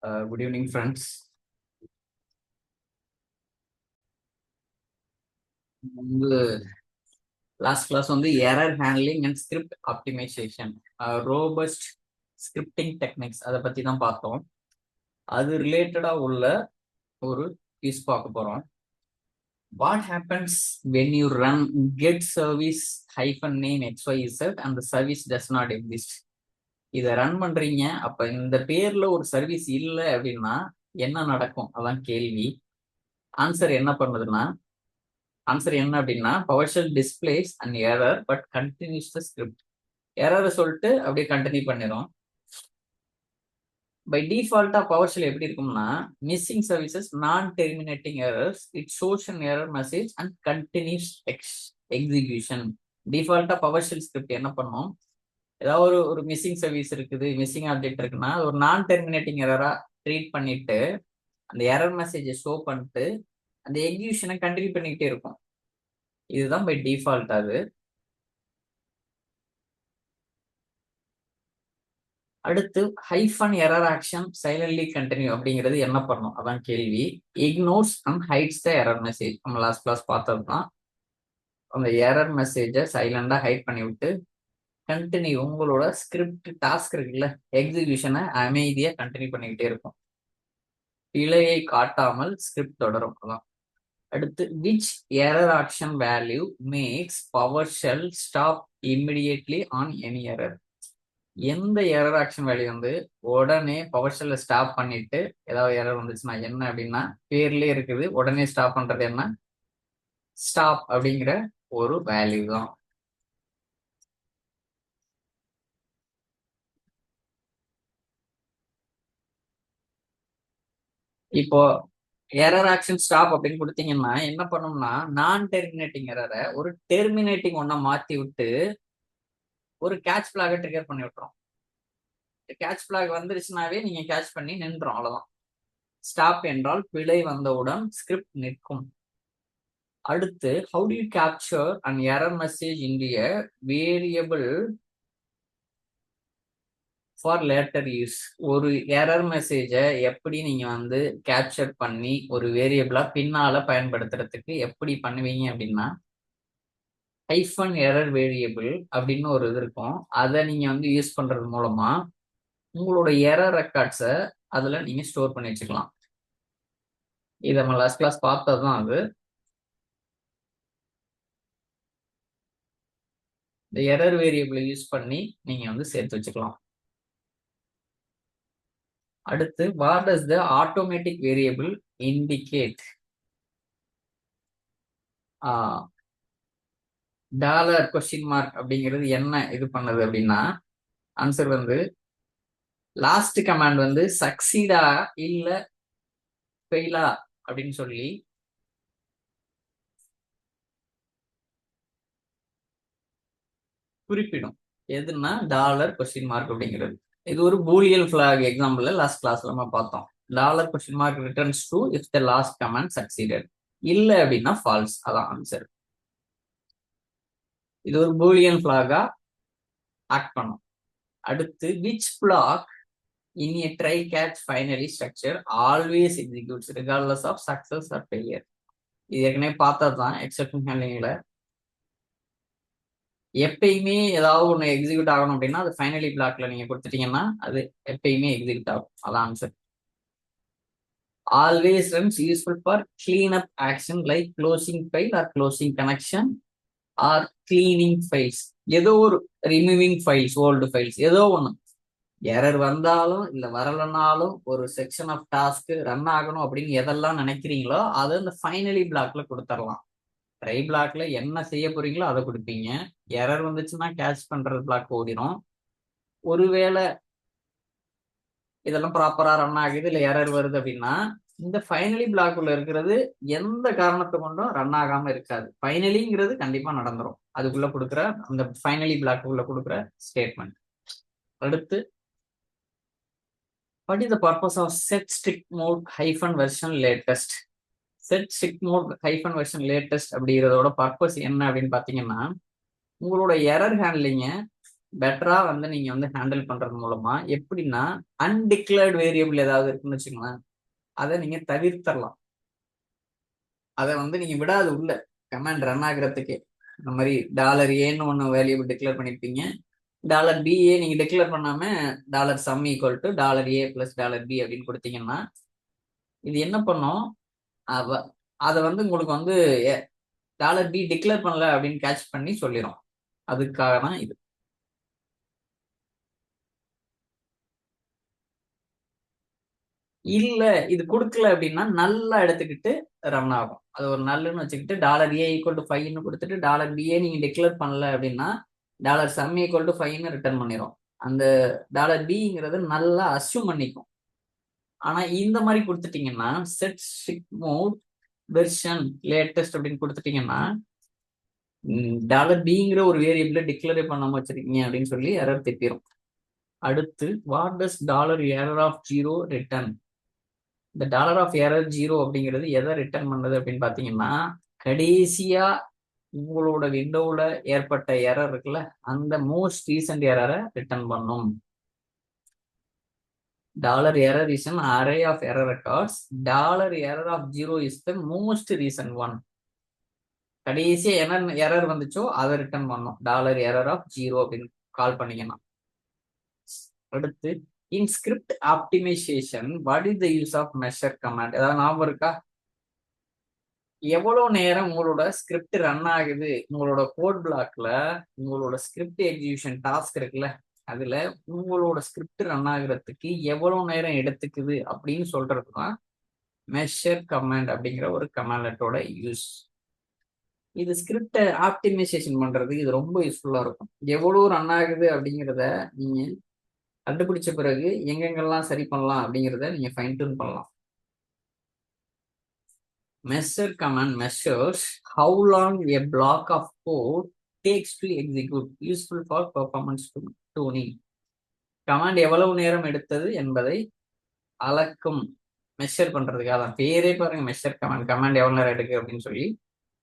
Good evening, friends. வந்து last class வந்து error handling and script optimisation, robust scripting techniques அதை பத்தி தான் பார்த்தோம். அது ரிலேட்டடா உள்ள ஒரு பீஸ் பார்க்க போறோம். What happens when you run get service hyphen name XYZ and the service does not exist. இதை ரன் பண்றீங்க, அப்ப இந்த பேர்ல ஒரு சர்வீஸ் இல்லை அப்படின்னா என்ன நடக்கும்? அதான் கேள்வி. ஆன்சர் என்ன பண்ணுதுன்னா, ஆன்சர் என்ன அப்படின்னா, PowerShell displays and error but continues the script. எரரை சொல்லிட்டு அப்படியே கண்டினியூ பண்ணிடும். பை டிஃபால்ட்டா PowerShell எப்படி இருக்கும்னா, missing services, non terminating errors, it shows an error message and continues execution. டிஃபால்ட்டா PowerShell ஸ்கிரிப்ட் என்ன பண்ணும், ஏதாவது ஒரு மிஸ்ஸிங் சர்வீஸ் இருக்குது, மிஸ்ஸிங் ஆப்ஜெக்ட் இருக்குன்னா ஒரு நான் டெர்மினேட்டிங் எரரா ட்ரீட் பண்ணிட்டு அந்த எரர் மெசேஜை ஷோ பண்ணிட்டு அந்த எக்ஸிகியூஷனை கண்டினியூ பண்ணிக்கிட்டே இருக்கும். இதுதான் பை டிஃபால்ட். அது அடுத்து hyphen error action silently continue அப்படிங்கிறது என்ன பண்ணும்? அதான் கேள்வி. Ignores and hides the error message. நம்ம லாஸ்ட் கிளாஸ் பார்த்தது தான். அந்த எரர் மெசேஜை சைலண்டா ஹைட் பண்ணி விட்டு கண்டினியூ, உங்களோட ஸ்கிரிப்ட் டாஸ்க் இருக்குல்ல, எக்ஸிகியூஷனை அமைதியா கண்டினியூ பண்ணிக்கிட்டே இருக்கும். பிழையை காட்டாமல் ஸ்கிரிப்ட் தொடரும். அதான். அடுத்து which error action value makes PowerShell stop immediately on any error. எந்த எரர் ஆக்ஷன் வேல்யூ வந்து உடனே PowerShell ஸ்டாப் பண்ணிட்டு, ஏதாவது எரர் வந்துச்சுன்னா என்ன அப்படின்னா, பேர்லயே இருக்குது, உடனே ஸ்டாப் பண்றது என்ன, ஸ்டாப் அப்படிங்கிற ஒரு வேல்யூ தான். இப்போ எரர் ஆக்ஷன் ஸ்டாப் அப்படின்னு கொடுத்தீங்கன்னா என்ன பண்ணும்னா, நான் டெர்மினேட்டிங் எரரை ஒரு டெர்மினேட்டிங் ஒன்னா மாத்தி விட்டு ஒரு கேட்ச் பிளாக ட்ரிகர் பண்ணி விட்டுரும். கேட்ச் பிளாக் வந்துருச்சுனாவே நீங்க கேட்ச் பண்ணி நின்றோம், அவ்வளவுதான். ஸ்டாப் என்றால் பிழை வந்தவுடன் ஸ்கிரிப்ட் நிற்கும். அடுத்து, how do you capture an error message into a variable for later use? ஒரு எரர் மெசேஜை எப்படி நீங்க வந்து கேப்சர் பண்ணி ஒரு வேரியபிளா பின்னால பயன்படுத்துறதுக்கு எப்படி பண்ணுவீங்க அப்படின்னா, ஹைஃபன் எரர் வேரியபிள் அப்படின்னு ஒரு இது இருக்கும். அதை நீங்க வந்து யூஸ் பண்றது மூலமா உங்களோட எரர் ரெக்கார்ட்ஸை அதுல நீங்க ஸ்டோர் பண்ணி வச்சுக்கலாம். இதை நம்ம லாஸ்ட் கிளாஸ் பார்த்ததுதான். அது இந்த எரர் வேரியபிளை யூஸ் பண்ணி நீங்க வந்து சேர்த்து வச்சுக்கலாம். அடுத்து, what does the automatic variable indicate? Dollar question mark அப்படிங்கிறது என்ன இது பண்ணது அப்படின்னா, ஆன்சர் வந்து லாஸ்ட் கமாண்ட் வந்து சக்சீடா இல்ல ஃபெயிலா அப்படின்னு சொல்லி குறிப்பிடும். எதுன்னா டாலர் கொஸ்டின் மார்க் அப்படிங்கிறது. இது ஒரு பூலியல் ஃபிளாக் எக்ஸாம்பிள் லாஸ்ட் கிளாஸ்ல நம்ம பார்த்தோம். Dollar question mark returns true if the last command succeeded. இல்ல அப்படின்னா ஃபால்ஸ். அதான் ஆன்சர். இது ஒரு பூலியன் ஃபிளாகா ஆக்ட் பண்ணும். அடுத்து, which block in a try catch finally structure always executes regardless of success or failure? இது ஏற்கனவே பார்த்ததுதான் எக்ஸெப்ஷன் ஹேண்ட்லிங்ல. எப்பயுமே ஏதாவது ஒன்று எக்ஸிக்யூட் ஆகணும் அப்படின்னா அது ஃபைனலி பிளாக்ல நீங்க கொடுத்துட்டீங்கன்னா அது எப்பயுமே எக்ஸிக்யூட் ஆகும். அதான் answer. Always runs useful for clean up action like closing file or closing connection or cleaning files. ஏதோ ஒரு ரிமூவிங் ஃபைல்ஸ், ஓல்டு ஃபைல்ஸ், ஏதோ ஒன்று எரர் வந்தாலும் இல்ல வரலனாலும் ஒரு செக்ஷன் ஆஃப் டாஸ்க் ரன் ஆகணும் அப்படின்னு எதெல்லாம் நினைக்கிறீங்களோ அதை இந்த ஃபைனலி பிளாக்ல கொடுத்துடலாம். ட்ரை பிளாக்ல என்ன செய்ய போறீங்களோ அதை கொடுப்பீங்க. எரர் வந்துச்சுன்னா கேட்ச் பண்றது பிளாக் ஓடிடும். ஒருவேளை இதெல்லாம் ப்ராப்பரா ரன் ஆகுது இல்ல எரர் வருது அப்படின்னா இந்த ஃபைனலி பிளாக்குள்ள இருக்கிறது எந்த காரணத்தை கொண்டும் ரன் ஆகாம இருக்காது. ஃபைனலிங்கிறது கண்டிப்பா நடந்துரும். அதுக்குள்ள கொடுக்குற அந்த ஃபைனலி பிளாக்குள்ள கொடுக்குற ஸ்டேட்மெண்ட். அடுத்து, what is the purpose of set strict mode hyphen version latest? set strict mode hyphen version latest அப்படிங்கிறதோட பர்பஸ் என்ன அப்படின்னு பாத்தீங்கன்னா, உங்களோட எரர் ஹேண்ட்லிங்க பெட்டரா வந்து நீங்க வந்து ஹேண்டில் பண்றது மூலமா எப்படின்னா அன்டிக்ளேர்டு வேரியபிள் ஏதாவது இருக்குன்னு வச்சுங்களேன், அதை நீங்க தவிர்த்தரலாம். அதை வந்து நீங்க விடாது உள்ள கமாண்ட் ரன் ஆகுறதுக்கே. இந்த மாதிரி $ஏன்னு ஒன்று வேரியபிள் டிக்ளேர் பண்ணிருப்பீங்க. $BA நீங்க டிக்ளேர் பண்ணாம $sum equal to $A plus $B அப்படின்னு கொடுத்தீங்கன்னா இது என்ன பண்ணும், அதை வந்து உங்களுக்கு வந்து $B டிக்ளேர் பண்ணல அப்படின்னு கேட்ச் பண்ணி சொல்லிடும். அதுக்காக தான் இது. இல்ல இது கொடுக்கல அப்படின்னா நல்லா எடுத்துக்கிட்டு ரன் ஆகும். அது ஒரு நல்லுன்னு வச்சுக்கிட்டு $A ஈக்குவல் டு 5ன்னு கொடுத்துட்டு $BA நீங்க டிக்ளேர் பண்ணல அப்படின்னா $sum ஈக்குவல் டு 5ன்னு ரிட்டர்ன் பண்ணிடும். அந்த $Bங்கிறது நல்லா அஸ்யூம் பண்ணிக்கும். ஆனா இந்த மாதிரி கொடுத்துட்டீங்கன்னா set strict mode version latest அப்படின்னு கொடுத்துட்டீங்கன்னா $Bங்கிற ஒரு வேரியபிள டிக்ளேர் பண்ணாம வச்சிருக்கீங்க அப்படின்னு சொல்லி எரர் திட்டிரும். அடுத்து what does $error of 0 return. இந்த $0 அப்படிங்கிறது எதை ரிட்டர்ன் பண்ணுது அப்படின்னு பாத்தீங்கன்னா கடைசியா உங்களோட விண்டோல ஏற்பட்ட எரர் இருக்குல்ல, அந்த மோஸ்ட் ரீசன்ட் எரரை ரிட்டர்ன் பண்ணும். $error is an array of error records. $error of 0 is the most recent one. கடைசியா என்ன எரர் வந்துச்சோ அதை ரிட்டர்ன் பண்ணும் $error of 0 அப்படின்னு கால் பண்ணீங்கன்னா. அடுத்து in script optimization what is the use of measure command. ஏதாவது ஞாபகம் இருக்கா? எவ்வளவு நேரம் உங்களோட ஸ்கிரிப்ட் ரன் ஆகுது, உங்களோட கோட் பிளாக்ல உங்களோட ஸ்கிரிப்ட் எக்ஸிகியூஷன் டாஸ்க் இருக்குல்ல, அதுல உங்களோட ஸ்கிரிப்ட் ரன் ஆகுறதுக்கு எவ்வளவு நேரம் எடுத்துக்குது அப்படின்னு சொல்றது தான் மெஷர் கமாண்ட் அப்படிங்கிற ஒரு கமாண்டோட யூஸ். இது ஸ்கிரிப்டை ஆப்டிமைசேஷன் பண்றதுக்கு இது ரொம்ப யூஸ்ஃபுல்லா இருக்கும். எவ்வளவு ரன் ஆகுது அப்படிங்கிறத நீங்க கண்டுபிடிச்ச பிறகு எங்கெங்கெல்லாம் சரி பண்ணலாம் அப்படிங்கிறத நீங்க ஃபைன் டியூன் பண்ணலாம். Measure command measures how long a block of code takes to execute, useful for performance tuning. Command எவ்வளவு நேரம் எடுத்தது என்பதை அளக்கும். மெஷர் பண்றதுக்காக தான் பேரே பாருங்க, மெஷர் கமாண்ட். கமாண்ட் எவ்வளவு நேரம் எடுக்கு அப்படின்னு சொல்லி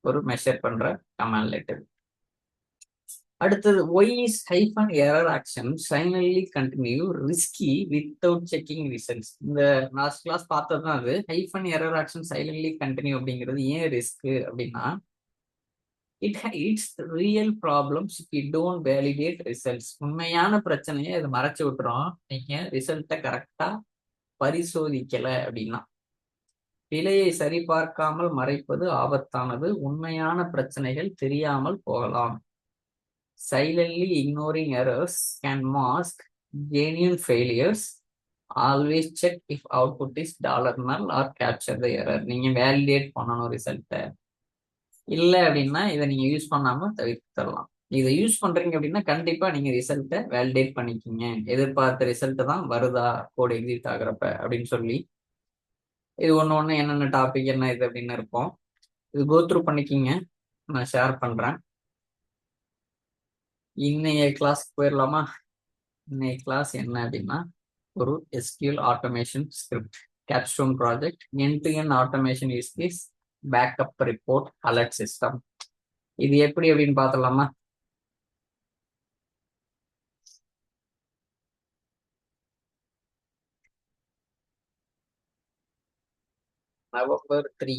ஒரு மெஷர் பண்ற கமாண்ட் லெட்டர். அடுத்தது why is hyphen error action finally continue risky without checking results. இந்த லாஸ்ட் கிளாஸ் பார்த்தது தான் அது. Hyphen error action silently continue அப்படிங்கிறது ஏன் ரிஸ்க் அப்படின்னா it hides real problems if you don't validate results. உண்மையான பிரச்சனையை அது மறைச்சு விட்டுரும் நீங்க ரிசல்ட்டை கரெக்டா பரிசோதிக்கல அப்படின்னா. பிழையை சரிபார்க்காமல் மறைப்பது ஆபத்தானது. உண்மையான பிரச்சனைகள் தெரியாமல் போகலாம். Silently ignoring errors can mask genuine failures. Always check if output is $null or capture the error. நீங்க வேலிடேட் பண்ணணும் ரிசல்ட்டை. இல்லை அப்படின்னா இதை நீங்க யூஸ் பண்ணாம தவிர்த்தரலாம். இதை யூஸ் பண்றீங்க அப்படின்னா கண்டிப்பா நீங்க ரிசல்ட்டை வேலிடேட் பண்ணிக்கிங்க. எதிர்பார்த்த ரிசல்ட் தான் வருதா கோட் எக்ஸிட் ஆகுறப்ப அப்படின்னு சொல்லி இது ஒன்று என்னென்ன டாபிக் என்ன இது அப்படின்னு இருப்போம். இது கோத்ரூ பண்ணிக்கிங்க, நான் ஷேர் பண்றேன். இன்னைய கிளாஸ் போயிடலாமா? இன்னைய கிளாஸ் என்ன அப்படின்னா ஒரு SQL automation script capstone project end-to-end automation use case backup report alert system. இது எப்படி அப்படின்னு பார்த்தலாமா? November 3,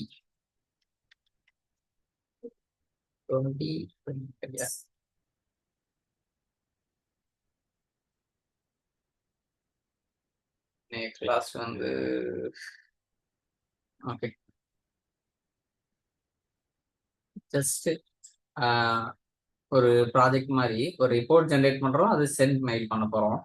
2020. கிளாஸ் வந்து ஓகே, ஜஸ்ட் ஒரு ப்ராஜெக்ட் மாதிரி ஒரு ரிப்போர்ட் ஜென்ரேட் பண்றோம், அது சென்ட் மெயில் பண்ண போறோம்.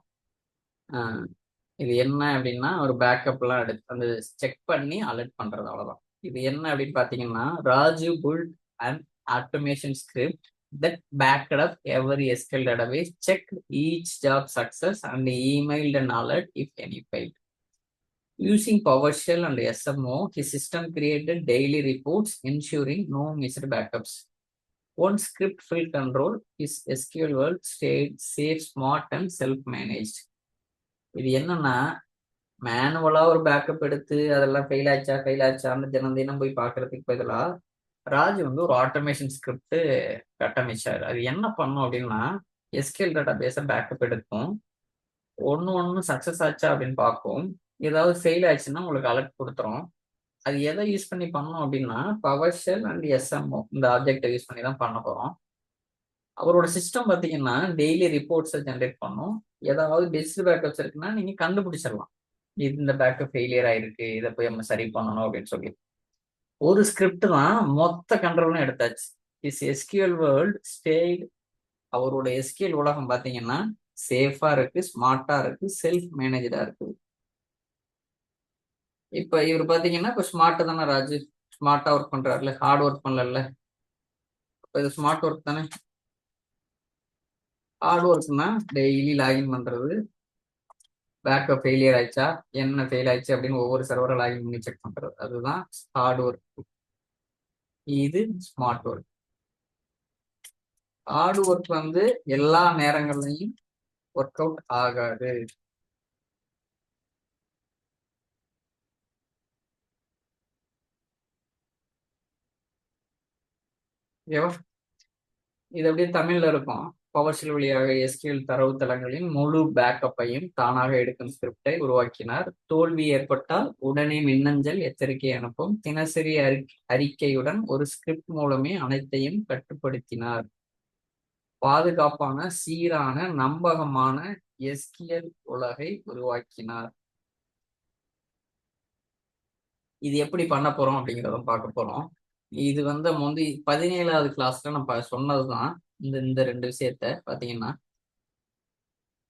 இது என்ன அப்படின்னா ஒரு பேக்கப்லாம் எடுத்து அந்த செக் பண்ணி அலர்ட் பண்றது, அவ்வளவுதான். இது என்ன அப்படின்னு பாத்தீங்கன்னா Raju pulled and automation script that backed up every SQL database, checked each job success, and emailed an alert if any failed. Using PowerShell and SMO, his system created daily reports ensuring no missed backups. One script full control, his SQL world stayed safe, smart, and self-managed. இது என்னன்னா மேனுவலா ஒரு backup எடுத்து அதெல்லாம் fail ஆச்சான்னு தினம் தினம் போய் பார்க்கறதுக்கு பதிலாக ராஜ் வந்து ஒரு ஆட்டோமேஷன் ஸ்கிரிப்ட் கட்டமைச்சாரு. அது என்ன பண்ணும் அப்படின்னா எஸ்கியூஎல் டேட்டா பேஸை பேக்கப் எடுக்கும். ஒன்று சக்ஸஸ் ஆச்சா அப்படின்னு பார்க்கும். ஏதாவது ஃபெயில் ஆச்சுன்னா உங்களுக்கு அலர்ட் கொடுத்துரும். அது எதை யூஸ் பண்ணி பண்ணோம் அப்படின்னா பவர் ஷெல் அண்ட் எஸ்எம்ஓ இந்த ஆப்ஜெக்டை யூஸ் பண்ணி தான் பண்ண போகிறோம். அவரோட சிஸ்டம் பார்த்தீங்கன்னா டெய்லி ரிப்போர்ட்ஸை ஜென்ரேட் பண்ணும். ஏதாவது பெஸ்ட் பேக்கப்ஸ் இருக்குன்னா நீங்கள் கண்டுபிடிச்சிடலாம். இந்த பேக்கப் ஃபெயிலியர் ஆயிருக்கு, இதை போய் நம்ம சரி பண்ணணும் அப்படின்னு சொல்லி. ஒரு ஸ்கிரிப்ட் தான் மொத்த கண்ட்ரோலும் எடுத்தாச்சு. Is SQL world state. அவரோட எஸ்கியூஎல் உலகம் பார்த்தீங்கன்னா சேஃபா இருக்கு, ஸ்மார்ட்டா இருக்கு, செல்ஃப் மேனேஜடா இருக்கு. இப்ப இவர் பாத்தீங்கன்னா இப்ப ஸ்மார்ட் தானே ராஜு, ஸ்மார்ட்டா ஒர்க் பண்றாருல, ஹார்ட் ஒர்க் பண்ணல. இப்ப இது ஸ்மார்ட் ஒர்க் தானே. ஹார்ட் ஒர்க்னா டெய்லி லாகின் பண்றது, பேக்கப் ஃபெயிலியர் ஆயிடுச்சா, என்ன ஃபெயில் ஆயிடுச்சு அப்படின்னு ஒவ்வொரு சர்வரை லாகின் பண்ணி செக் பண்றது, அதுதான் ஹார்ட் ஒர்க். இது ஸ்மார்ட் ஒர்க். ஹார்ட் ஒர்க் வந்து எல்லா நேரங்கள்லையும் ஒர்க் அவுட் ஆகாது. இது அப்படியே தமிழ்ல இருக்கும். பவர்ஷெல் வழியாக எஸ்கியூஎல் தரவுத்தளங்களின் முழு பேக்கப்பையும் தானாக எடுக்கும் ஸ்கிரிப்டை உருவாக்கினார். தோல்வி ஏற்பட்டால் உடனே மின்னஞ்சல் எச்சரிக்கை அனுப்பும் தினசரி அறிக்கையுடன் ஒரு ஸ்கிரிப்ட் மூலமே அனைத்தையும் கட்டுப்படுத்தினார். பாதுகாப்பான, சீரான, நம்பகமான எஸ்கியூஎல் உலகை உருவாக்கினார். இது எப்படி பண்ண போறோம் அப்படிங்கிறத பார்க்க போறோம். இது வந்து முந்தி 17வது கிளாஸ்ல நம்ம சொன்னதுதான். இந்த ரெண்டு விஷயத்த பாத்தீங்கன்னா,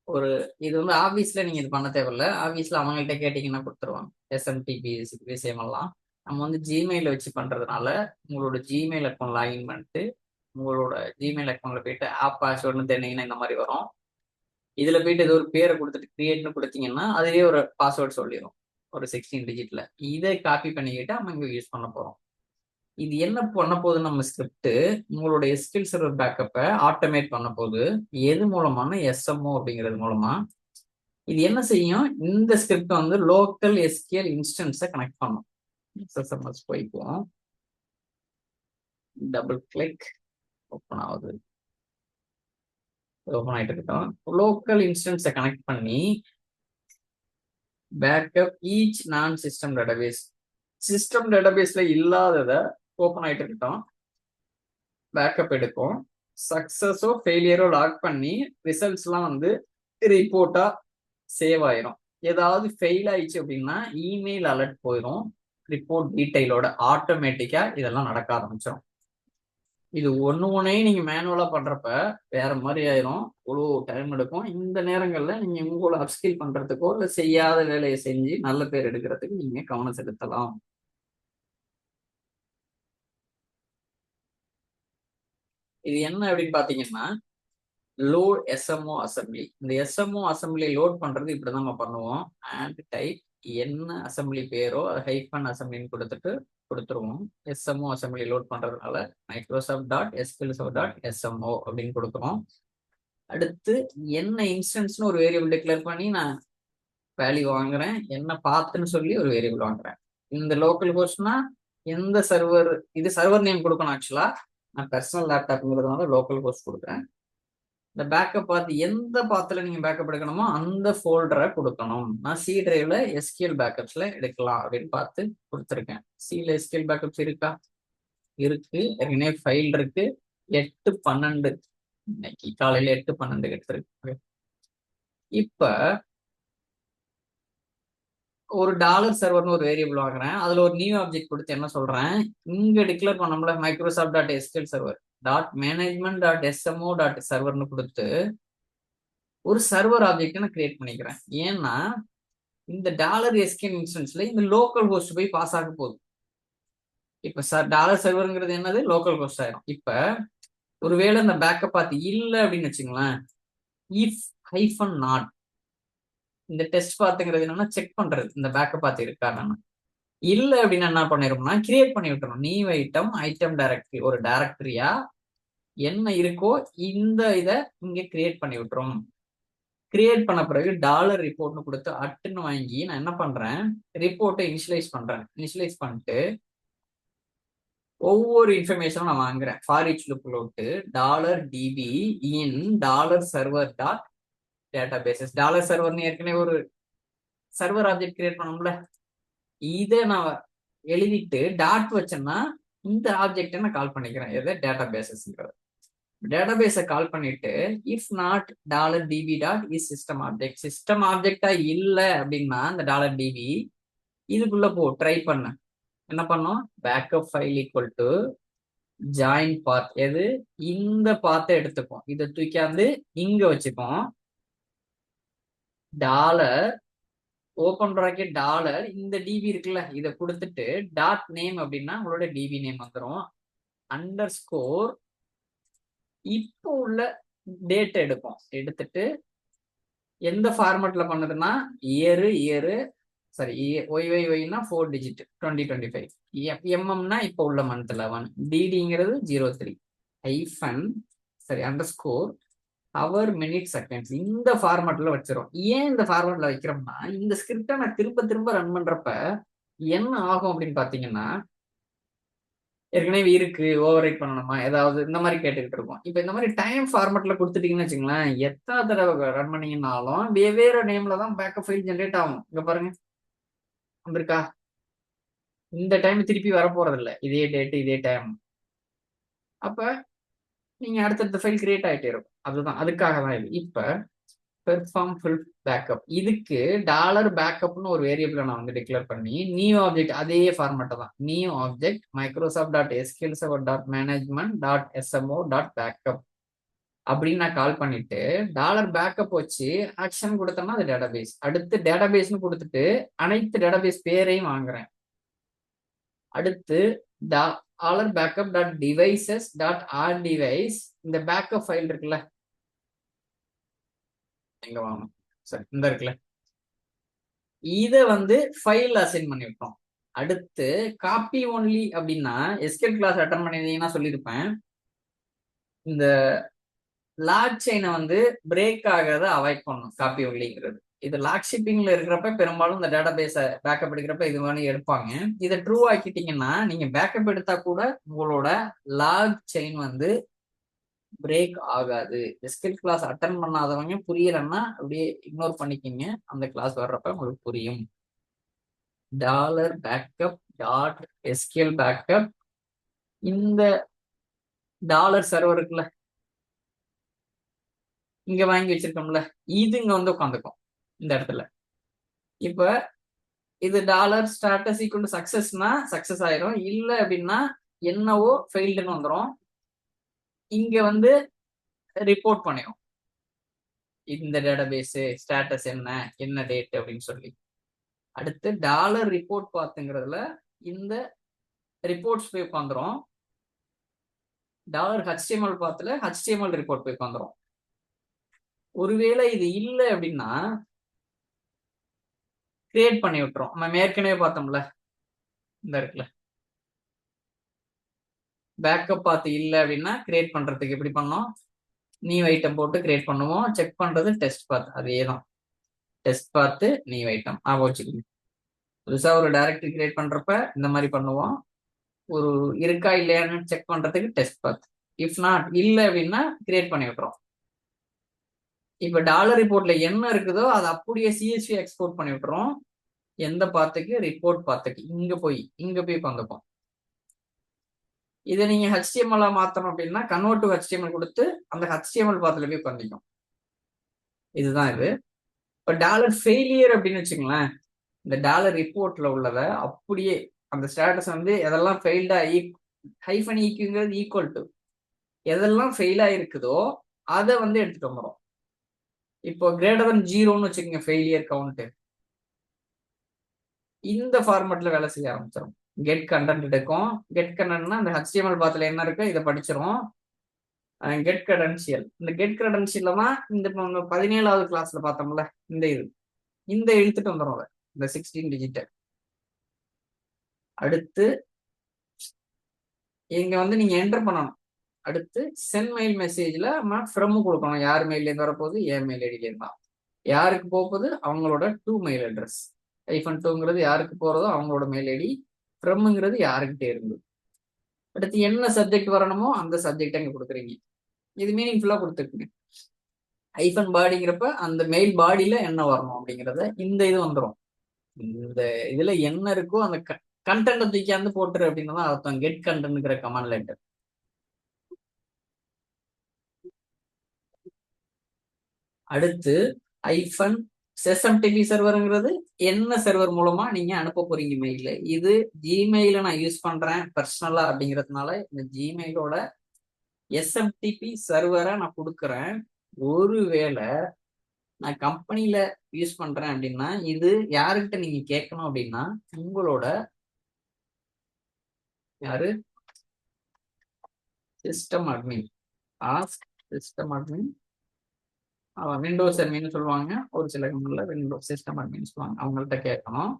ஒரு இது வந்து ஆபீஸ்ல நீங்க இது பண்ண தேவையில்ல. ஆபீஸ்ல அவங்கள்ட்ட கேட்டீங்கன்னா கொடுத்துருவாங்க எஸ்எம்டிபி விஷயமெல்லாம். நம்ம வந்து ஜிமெயில் வச்சு பண்றதுனால உங்களோட ஜிமெயில் அக்கௌண்ட் லாகின் பண்ணிட்டு உங்களோட ஜிமெயில் அக்கௌண்ட்ல போயிட்டு ஆப் பாஸ்வேர்டுன்னு தெரிஞ்சீங்கன்னா இந்த மாதிரி வரும். இதுல போயிட்டு ஏதோ ஒரு பேரை கொடுத்துட்டு கிரியேட்னு கொடுத்தீங்கன்னா அதுவே ஒரு பாஸ்வேர்டு சொல்லிடும், ஒரு 16 டிஜிட்ல. இதை காப்பி பண்ணிக்கிட்டு நம்ம இங்க யூஸ் பண்ண போறோம். இது என்ன பண்ண போகுது, நம்ம ஸ்கிரிப்ட் உங்களோட எஸ்கியூஎல் சர்வர் பேக்கப்பை ஆட்டோமேட் பண்ண போகுது. எது மூலமான எஸ்எம்ஓ அப்படிங்கிறது மூலமா. இது என்ன செய்யும், இந்த ஸ்கிரிப்ட் வந்து லோக்கல் எஸ்கியூஎல் இன்ஸ்டன்ஸை கனெக்ட் பண்ணும். எஸ்எஸ்எம்எஸ் போய்க்குவோம், டபுள் கிளிக், ஓப்பன் ஆகுது. ஓப்பன் ஆயிட்டு இருக்கோம். லோக்கல் இன்ஸ்டன்ஸை கனெக்ட் பண்ணி பேக்கப் ஈச் நான் சிஸ்டம் டேட்டாபேஸ், சிஸ்டம் டேட்டாபேஸ்ல இல்லாததை ஓப்பன் ஆயிட்டு இருக்கோம். பேக்கப் எடுக்கும். சக்சஸோ ஃபெயிலியரோ லாக் பண்ணி ரிசல்ட்ஸ்லாம் வந்து ரிப்போர்ட்டா சேவ் ஆயிரும். ஏதாவது ஃபெயில் ஆயிடுச்சு அப்படின்னா இமெயில் அலர்ட் போயிடும் ரிப்போர்ட் டீட்டெயிலோட. ஆட்டோமேட்டிக்கா இதெல்லாம் நடக்க ஆரம்பிச்சிடும். இது ஒன்னே நீங்க மேனுவலா பண்றப்ப வேற மாதிரி ஆயிரும், இவ்வளோ டைம் எடுக்கும். இந்த நேரங்கள்ல நீங்க உங்களை அப்ஸ்கில் பண்றதுக்கோ இல்லை செய்யாத வேலையை செஞ்சு நல்ல பேர் எடுக்கிறதுக்கு நீங்க கவனம் செலுத்தலாம். இது என்ன அப்படின்னு பாத்தீங்கன்னா லோட் எஸ்எம்ஓ அசம்பிளி. இந்த எஸ்எம்ஓ அசம்பிளி லோட் பண்றது இப்படிதான் நம்ம பண்ணுவோம். ஆண்ட் டைப் என்ன அசம்பிளி பேரோ அது ஹைஃபன் அசம்பிளின்னு கொடுத்துருவோம். எஸ்எம்ஓ அசம்பிளி லோட் பண்றதுனால Microsoft dot SQL server dot SMO அப்படின்னு கொடுக்குறோம். அடுத்து என்ன இன்ஸ்டன்ஸ்னு ஒரு வேரியபிள் டிக்ளேர் பண்ணி நான் வேல்யூ வாங்குறேன். என்ன பாத்துன்னு சொல்லி ஒரு வேரியபிள் வாங்குறேன். இந்த லோக்கல் ஹோஸ்ட்னா எந்த சர்வர், இது சர்வர் நேம் கொடுக்கணும். ஆக்சுவலா நான் பர்சனல் லேப்டாப்ங்கிறதுனால லோக்கல் ஹோஸ்ட் கொடுக்குறேன். இந்த பேக்கப் பார்த்து எந்த பாத்துல நீங்க பேக்கப் எடுக்கணுமோ அந்த ஃபோல்டரை கொடுக்கணும். நான் சி டிரைவ்ல எஸ்கியூஎல் பேக்கப்ஸ்ல எடுக்கலாம் அப்படின்னு பார்த்து கொடுத்துருக்கேன். சில எஸ்கியூஎல் பேக்கப்ஸ் இருக்கா? இருக்கு, ஏற்கனவே ஃபைல் இருக்கு. 8/12 இன்னைக்கு காலையில 8/12 எடுத்திருக்கு. இப்ப ஒரு டாலர் சர்வர்னு ஒரு வேரியபிள் வாங்குறேன். அதுல ஒரு நியூ ஆப்ஜெக்ட் கொடுத்து என்ன சொல்றேன், இங்க டிக்ளேர் பண்ணோம்ல Microsoft dot SQL server dot management dot SMO dot சர்வர்னு கொடுத்து ஒரு சர்வர் ஆப்ஜெக்ட் நான் கிரியேட் பண்ணிக்கிறேன். ஏன்னா இந்த டாலர் எஸ்கியூஎல் இன்ஸ்டன்ஸ்ல இந்த லோக்கல் ஹோஸ்ட் போய் பாஸ் ஆக போகுது. இப்ப டாலர் சர்வருங்கிறது என்னது, லோக்கல் ஹோஸ்ட் ஆயிரும். இப்ப ஒருவேளை இந்த பேக்கப் பார்த்து இல்லை அப்படின்னு வச்சுங்களேன், இஃப் ஹைஃபன் நாட், இந்த டெஸ்ட் பார்த்துங்கிறது என்னன்னா செக் பண்றது இந்த பேக்கப் பார்த்து இருக்கான்னு. இல்லை அப்படின்னு என்ன பண்ணிரும்னா கிரியேட் பண்ணி விட்டுரும். நியூ ஐட்டம் டைரக்டரி, ஒரு டைரக்டரியா என்ன இருக்கோ இந்த இதை இங்க கிரியேட் பண்ணி விட்டுரும். கிரியேட் பண்ண பிறகு டாலர் ரிப்போர்ட்னு கொடுத்து அட்டுன்னு வாங்கி நான் என்ன பண்றேன், ரிப்போர்ட்டை இனிஷியலைஸ் பண்றேன். இனிஷியலைஸ் பண்ணிட்டு ஒவ்வொரு இன்ஃபர்மேஷனும் நான் வாங்குறேன். ஃபார் ஈச் லுக்குள்ள விட்டு $db இன் $server டாட் டேட்டா பேசஸ். $serverன்னு ஏற்கனவே ஒரு சர்வர் ஆப்ஜெக்ட் கிரியேட் பண்ணோம்ல, இதை நான் எழுதிட்டு டாட் வச்சேன்னா இந்த ஆப்ஜெக்டை நான் கால் பண்ணிக்கிறேன். எதை? டேட்டா பேசஸ்ங்கிறது. டேட்டாபேஸை கால் பண்ணிட்டு if not $db dot is system object. System ஆப்ஜெக்டா இல்லை அப்படின்னா இந்த $db இதுக்குள்ள போ ட்ரை பண்ண என்ன பண்ணோம்? Backup file equal to join path. எது? இந்த பாத்தை எடுத்துப்போம். இதை தூக்காந்து இங்க வச்சுப்போம். டாலர் ஓப்பன் ப்ராக்கெட் டாலர் இந்த டிபி இருக்குல்ல, இதை கொடுத்துட்டு டாட் நேம் அப்படின்னா உங்களோட டிபி நேம் வந்துடும். அண்டர் ஸ்கோர் இப்போ உள்ள டேட் எடுப்போம். எடுத்துட்டு எந்த ஃபார்மேட்ல பண்ணுதுன்னா இயரு சாரி ஒய்னா 4 டிஜிட் 2025, எம்எம்னா இப்போ உள்ள மந்த் 11, டிடிங்கிறது 03 ஹைஃபன் சரி underscore hour minute seconds. இந்த ஃபார்மேட்ல வச்சிரும். ஏன் இந்த ஃபார்மேட்ல வைக்கிறோம்னா இந்த ஸ்கிரிப்டை நான் திரும்ப ரன் பண்றப்ப என்ன ஆகும் அப்படின்னு பாத்தீங்கன்னா, ஏற்கனவே இருக்கு ஓவர் ரைட் பண்ணணுமா ஏதாவது இந்த மாதிரி கேட்டுக்கிட்டு இருக்கோம். இப்போ இந்த மாதிரி டைம் ஃபார்மேட்ல கொடுத்துட்டீங்கன்னு வச்சுங்களேன், எத்தனை தடவை ரன் பண்ணீங்கன்னாலும் வெவ்வேறு நேம்ல தான் பேக்கப் ஃபைல் ஜென்ரேட் ஆகும். இங்க பாருங்க வந்திருக்கா, இந்த டைம் திருப்பி வர போறது இல்லை, இதே டேட் இதே டைம். அப்ப நீங்க அடுத்தடுத்த ஃபைல் கிரியேட் ஆகிட்டே இருக்கும். அதுதான் அதுக்காக தான் இது. இப்ப பெர்ஃபார்ம் ஃபுல் பேக்கப், இதுக்கு $பேக்கப்னு ஒரு வேரியபிளை நான் வந்து டிக்ளேர் பண்ணி நியூ ஆப்ஜெக்ட் அதே ஃபார்மேட்டை தான் new object Microsoft dot SQL server dot management dot SMO dot backup அப்படின்னு நான் கால் பண்ணிட்டு $பேக்கப் வச்சு ஆக்ஷன் கொடுத்தோம்னா அது டேட்டாபேஸ். அடுத்து டேட்டாபேஸ்னு கொடுத்துட்டு அனைத்து டேட்டாபேஸ் பேரையும் வாங்குறேன். அடுத்து $backup dot devices dot R device, இந்த பேக்கப் ஃபைல் இருக்குல்ல, எங்க வாங்கணும் சரி இந்த இருக்குல்ல, இதை வந்து ஃபைல் அசைன் பண்ணி விட்டோம். அடுத்து காப்பி ஒன்லி அப்படின்னா எஸ்கேல் கிளாஸ் அட்டன் பண்ணிருந்தீங்கன்னா சொல்லியிருப்பேன், இந்த லாக் செயினை வந்து பிரேக் ஆகிறத அவாய்ட் பண்ணணும் காப்பி ஒன்லிங்கிறது. இது லாக் ஷிப்பிங்ல இருக்கிறப்ப பெரும்பாலும் இந்த டேட்டா பேஸை பேக்கப் எடுக்கிறப்ப இது மாதிரி எடுப்பாங்க. இதை ட்ரூ ஆக்கிட்டீங்கன்னா நீங்க பேக்கப் எடுத்தா கூட உங்களோட லாக் செயின் வந்து பிரேக் ஆகாது. எஸ்கேல் கிளாஸ் அட்டன் பண்ணாதவங்க புரியலன்னா அப்படியே இக்னோர் பண்ணிக்கிங்க, அந்த கிளாஸ் வர்றப்ப உங்களுக்கு புரியும். $பேக்கப் டாட் எஸ்கேல் பேக்கப், இந்த சர்வர் இருக்குல்ல இங்க வாங்கி வச்சிருக்கோம்ல, இது இங்க வந்து உட்காந்துக்கும் இந்த இடத்துல. இப்ப இது $ஸ்டேட்டஸ் ஈக்குவல் டு சக்சஸ்னா சக்சஸ் ஆயிரும், இல்லை அப்படின்னா என்னவோ ஃபெயில்டுன்னு வந்துடும். இங்க வந்து ரிப்போர்ட் பண்ணிடும் இந்த டேட்டாபேஸ் ஸ்டேட்டஸ் என்ன டேட் அப்படின்னு சொல்லி. அடுத்து ரிப்போர்ட் பாத்துங்கிறதுல இந்த ரிப்போர்ட்ஸ் போய் உட்காந்துரும். HTML பாத்துல HTML ரிப்போர்ட் போய் உட்காந்துரும். ஒருவேளை இது இல்லை அப்படின்னா கிரியேட் பண்ணி விட்டுரும். நம்ம ஏற்கனவே பார்த்தோம்ல இந்த இருக்குல்ல, பேக்கப் பார்த்து இல்லை அப்படின்னா கிரியேட் பண்றதுக்கு எப்படி பண்ணோம், நியூ ஐட்டம் போட்டு கிரியேட் பண்ணுவோம். செக் பண்றது டெஸ்ட் பாத், அதே தான் டெஸ்ட் பார்த்து நியூ ஐட்டம் ஆக வச்சுக்கோங்க. புதுசா ஒரு டைரக்டரி கிரியேட் பண்றப்ப இந்த மாதிரி பண்ணுவோம். ஒரு இருக்கா இல்லையான்னு செக் பண்றதுக்கு டெஸ்ட் பாத். இஃப் நாட் இல்லை அப்படின்னா கிரியேட் பண்ணி விட்டுரும். இப்ப ரிப்போர்ட்ல என்ன இருக்குதோ அதை அப்படியே CSV எக்ஸ்போர்ட் பண்ணி விட்டுரும். எந்த பாத்துக்கு? ரிப்போர்ட் பாத்துக்கு. இங்க போய் உட்காந்துப்போம். இதை நீங்க HTML மாத்தணும் அப்படின்னா கன்வெர்ட் டு HTML கொடுத்து அந்த HTML பாத்துல போய் பண்ணிக்கும். இதுதான் இது. இப்ப ஃபெயிலியர் அப்படின்னு வச்சுங்களேன், இந்த ரிப்போர்ட்ல உள்ளதை அப்படியே அந்த ஸ்டேட்டஸ் வந்து எதெல்லாம் ஃபெயில்டா ஹைஃபன் ஈக்குங்கிறது ஈக்குவல் டு எதெல்லாம் ஃபெயில் ஆயிருக்குதோ அதை வந்து எடுத்துட்டு வந்துடும். இப்போ <0 வச்சுக்கோங்க ஃபெயிலியர் கவுண்ட், இந்த ஃபார்மேட்ல வேலை செய்ய ஆரம்பிச்சிடும். கெட் கண்டென்ட் எடுக்கும். கெட் கண்டென்ட்னா அந்த HTML பாத்துல என்ன இருக்கு இதை படிச்சிரும். கெட் கிரெடென்ஷியல், இந்த கெட் கிரெடென்ஷியல்ல தான் இந்த 17வது கிளாஸ்ல பார்த்தோம்ல இந்த இழுத்துட்டு வந்துடும் இந்த 16 டிஜிட். அடுத்து இங்க வந்து நீங்க என்டர் பண்ணணும். அடுத்து சென்ட் மெயில் மெசேஜ்ல ஃப்ரம் கொடுக்கணும். யார் மெயில இருந்து வரப்போகுது? என் மெயில் ஐடியில இருந்தா. யாருக்கு போகுது? அவங்களோட மெயில் அட்ரஸ். -2ங்கிறது யாருக்கு போறதோ அவங்களோட மெயில் ஐடி. ஃப்ரம்ங்கிறது யாருக்கிட்டே இருந்து. அடுத்து என்ன சப்ஜெக்ட் வரணுமோ அந்த சப்ஜெக்ட் அங்க கொடுக்குறீங்க. இது மீனிங்ஃபுல்லா கொடுத்துருக்குங்க. ஹைஃபன் பாடிங்கிறப்ப அந்த மெயில் பாடியில என்ன வரணும் அப்படிங்கிறத இந்த இது வந்துடும். இந்த இதுல என்ன இருக்கோ அந்த கண்டென்ட் தூக்கியாந்து போட்டுரு அப்படின்னு தான் அர்த்தம். கெட் கண்டென்ட்ங்கிற கமாண்ட் லெட்டர். அடுத்து ஐஃபன் எஸ்எம்டிபி சர்வருங்கிறது என்ன சர்வர் மூலமா நீங்க அனுப்ப போறீங்க மெயில். இது ஜிமெயில நான் யூஸ் பண்றேன் பர்சனலா அப்படிங்கிறதுனால இந்த ஜிமெயிலோட எஸ்எம்டிபி சர்வரை நான் கொடுக்குறேன். ஒருவேளை நான் கம்பெனில யூஸ் பண்றேன் அப்படின்னா இது யாருக்கிட்ட நீங்க கேட்கணும் அப்படின்னா உங்களோட யாரு system admin, ask system admin, Windows admin சொல்லுவாங்க. ஒரு சில கம்பெனில விண்டோஸ் சிஸ்டம் அட்மின் சொல்லுவாங்க. அவங்கள்ட்ட கேட்கணும்.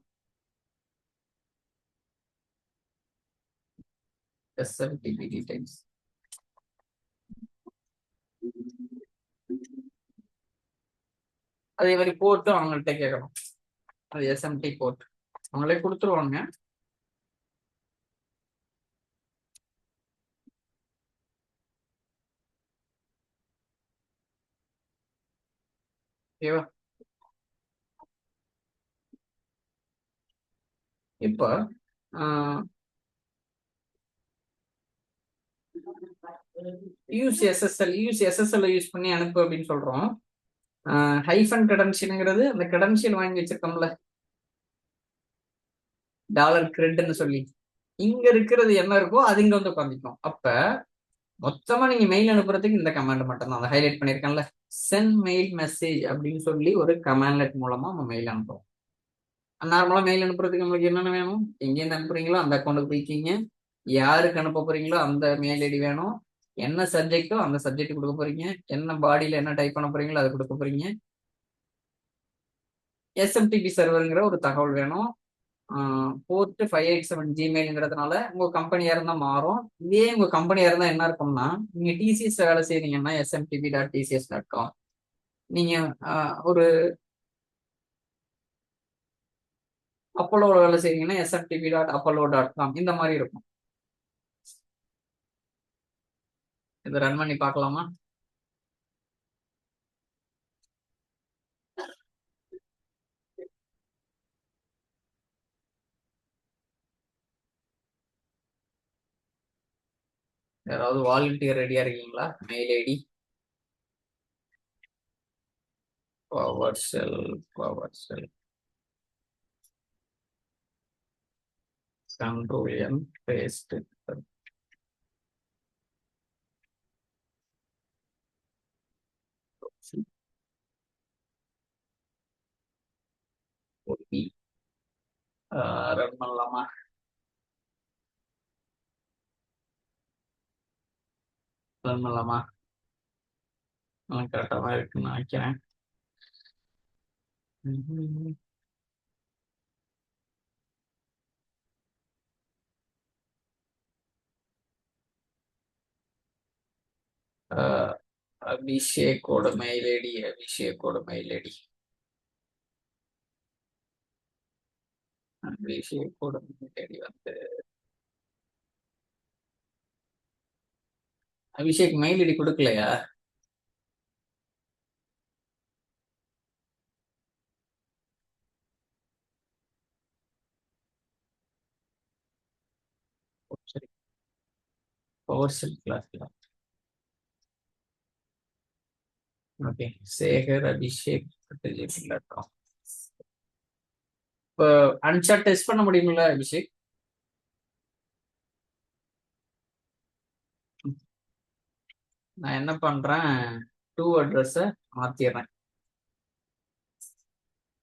SMTP details. அதே மாதிரி போர்ட்டும் அவங்கள்ட்ட கேட்கணும். அது எஸ்எம்டி போர்ட் அவங்களே கொடுத்துருவாங்க. ஓகேவா? இப்போ யூஸ் எஸ்எஸ்எல் யூஸ் பண்ணி அனுப்பு அப்படின்னு சொல்றோம். ஹைஃபன் கிரெடென்ஷியல்ங்கிறது அந்த கிரெடென்ஷியல் வாங்கி வச்சிருக்கோம்ல $கிரெட்னு சொல்லி, இங்க இருக்கிறது என்ன இருக்கோ அது இங்க வந்து உட்காந்துக்கும். அப்ப மொத்தமா நீங்க மெயில் அனுப்புறதுக்கு இந்த கமாண்ட் மட்டும் தான் அதை ஹைலைட் பண்ணிருக்கேன்ல, சென்ட் மெயில் மெசேஜ் அப்படின்னு சொல்லி ஒரு கமாண்ட் மூலமா நம்ம மெயில் அனுப்புறோம். நார்மலா மெயில் அனுப்புறதுக்கு நம்மளுக்கு என்னென்ன வேணும், எங்கேருந்து அனுப்புறீங்களோ அந்த அக்கௌண்ட்டுக்கு போய்க்கிங்க, யாருக்கு அனுப்ப போறீங்களோ அந்த மெயில் ஐடி வேணும், என்ன சப்ஜெக்டோ அந்த சப்ஜெக்ட் கொடுக்க போறீங்க, என்ன பாடியில என்ன டைப் பண்ண போறீங்களோ அதை கொடுக்க போறீங்க, எஸ்எம்டிபி சர்வருங்கிற ஒரு தகவல் வேணும், போர்ட் 587 ஜிமெயிலுங்கிறதுனால உங்க கம்பெனியா இருந்தா மாறும். இதே உங்க கம்பெனியா இருந்தா என்ன இருக்கும்னா, நீங்க டிசிஎஸ் வேலை செய்றீங்கன்னா smtp.tcs.com, நீங்க ஒரு அப்போலோட வேலை செய்றீங்கன்னா smtp.apollo.com, இந்த மாதிரி இருக்கும். இதை ரன் பண்ணி பார்க்கலாமா? யாராவது வாலண்டியர் ரெடியா இருக்கீங்களா? Mail ID PowerShell control and paste. Run பண்ணலாமா? ரன் பண்ணலாமா? கரெக்டா தான் இருக்குன்னு நினைக்கிறேன். அபிஷேக்கோட மெயில் ஐடி அபிஷேக்கோட மெயில் ஐடி வந்து அபிஷேக் மெயில் ஐடி கொடுக்கலையா? சரி, பவர் ஷெல் கிளாஸ்ல. Okay, Shekar Abhishek gmail.com. இப்போ அன்சாட் டெஸ்ட் பண்ண முடியுமில்ல அபிஷேக்? நான் என்ன பண்றேன், டூ அட்ரஸ மாத்திடுறேன்.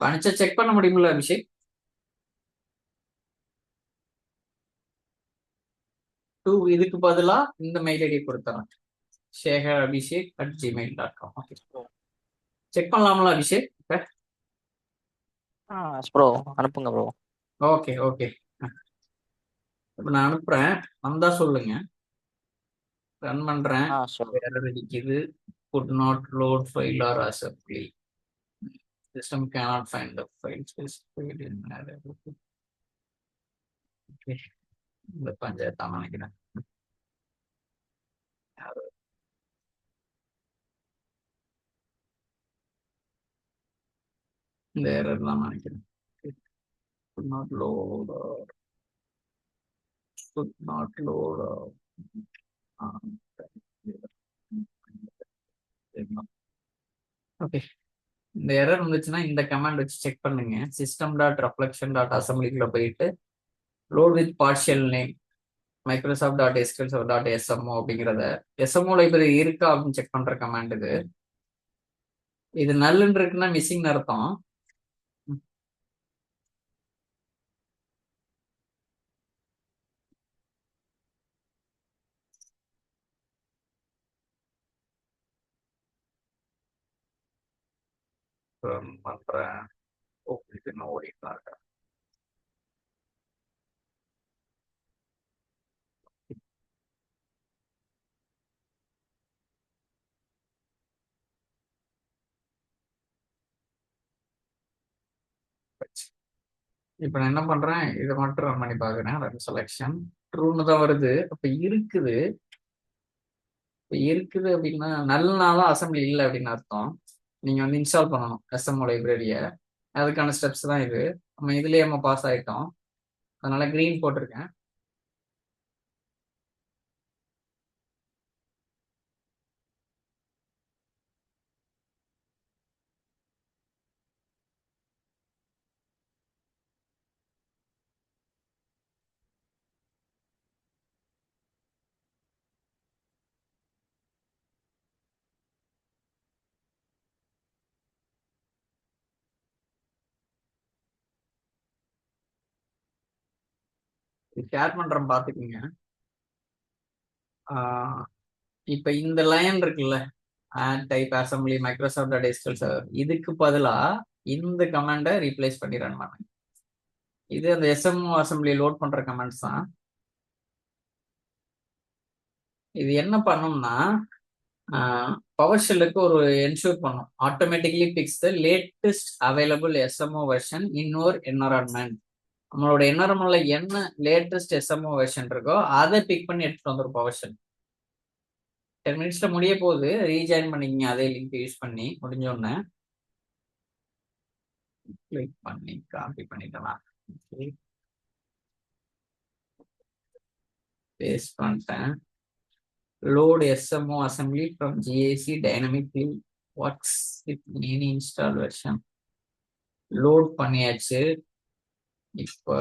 அனுச்சா செக் பண்ண முடியுமில்ல அபிஷேக்? டூ இதுக்கு பதிலா இந்த மெயில் ஐடி கொடுத்துறேன், Sekar Abhishek @gmail.com. Okay, check பண்ணலாம்ல அபிஷேக்? ப்ரோ அனுப்புங்க ப்ரோ. ஓகே ஓகே, இப்போ நான் அனுப்புறேன், வந்தா சொல்லுங்க. ரன் பண்றேன். எரர் அடிக்குது, could not load file or assembly, system cannot find the file specified in error. இந்த பஞ்சாயத்தான் நினைக்கிறேன். இந்த எரர் தான் நினைக்கிறேன். Could not load or could not load or okay. இந்த எரர் வந்துச்சுன்னா இந்த கமாண்ட் வச்சு செக் பண்ணுங்க. சிஸ்டம் டாட் ரெஃப்ளெக்ஷன் டாட் அசம்பிளிக்குள்ள போயிட்டு load with partial name Microsoft dot SQL dot SMO அப்படிங்கிறத எஸ்எம்ஓ லைப்ரரி இருக்கா அப்படின்னு செக் பண்ற கமாண்ட் இது. இது நல்லுன்னு இருக்குன்னா மிஸ்ஸிங் அர்த்தம். பண்றேன். ஓகே, நான் ஓடிட்டு இருக்கேன். இப்ப நான் என்ன பண்றேன், இதை மட்டும் ரன் பண்ணி பாக்குறேன். ரன் செலெக்ஷன் ட்ரூன்னு தான் வருது. அப்ப இருக்குது. இப்ப இருக்குது அப்படின்னா நல்ல நாளும் அசம்பிளி இல்லை அப்படின்னு அர்த்தம். நீங்க வந்து இன்ஸ்டால் பண்ணணும் எஸ்எம்ஓ லைப்ரரிய. அதுக்கான ஸ்டெப்ஸ் தான் இது. நம்ம இதுலயே நம்ம பாஸ் ஆயிட்டோம், அதனால கிரீன் போட்டிருக்கேன். ஷேர் பண்றேன் பாத்துக்கோங்க. இப்ப இந்த லைன் இருக்குல்ல, add type assembly Microsoft dot SQL server, இதுக்கு பதிலா இந்த கமாண்டை ரீப்ளேஸ் பண்ணி ரன் பண்ணுங்க. இது அந்த எஸ்எம்ஓ அசம்பிளி லோட் பண்ற கமாண்ட்ஸ் தான். இது என்ன பண்ணும்னா பவர் ஷெல்லுக்கு ஒரு என்ஷூர் பண்ணும், automatically picks the latest available SMO version in our environment. நம்மளோட என்வரான்மெண்ட்ல என்ன லேட்டஸ்ட் எஸ்எம்ஓ வெர்ஷன் இருக்கோ அதை பிக் பண்ணி எடுத்துட்டு வந்துடும் பவர் ஷெல். 10 மினிட்ஸ்ல முடிய போகுது, ரீஜாயின் பண்ணிக்கங்க அதே லிங்க் யூஸ் பண்ணி. முடிஞ்சோடனே கிளிக் பண்ணி காப்பி பண்ணிக்கலாம். பேஸ்ட் பண்ணிட்டேன். load SMO assembly from GAC dynamically works with any install version. load பண்ணியாச்சு. இப்ப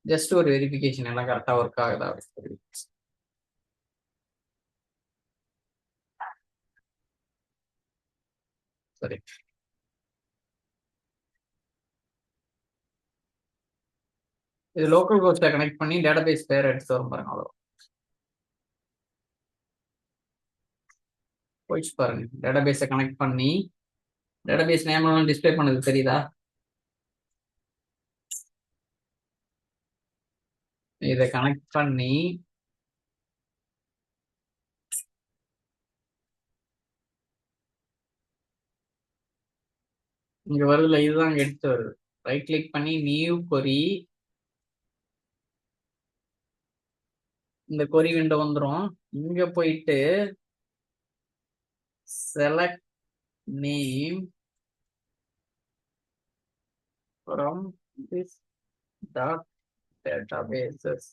ஜஸ்ட் ஒரு வெரிஃபிகேஷன் எல்லாம் கரெக்டா ஒர்க் ஆகுதா. சரி, இது லோக்கல் ஹோஸ்ட கனெக்ட் பண்ணி டேட்டாபேஸ் பேர் எடுத்து வரும் பாருங்க. அவ்வளோ போயிடுச்சு பாருங்க. டேட்டாபேஸை கனெக்ட் பண்ணி டேட்டாபேஸ் நேம் எல்லாம் டிஸ்பிளே பண்ணது தெரியுதா. இதை கனெக்ட் பண்ணி இங்க வருதுல, இதுதான் இங்க எடுத்து வருது. ரைட் கிளிக் பண்ணி நியூ கொரி, இந்த கொரி விண்டோ வந்துடும். இங்க போயிட்டு select name from this dot databases.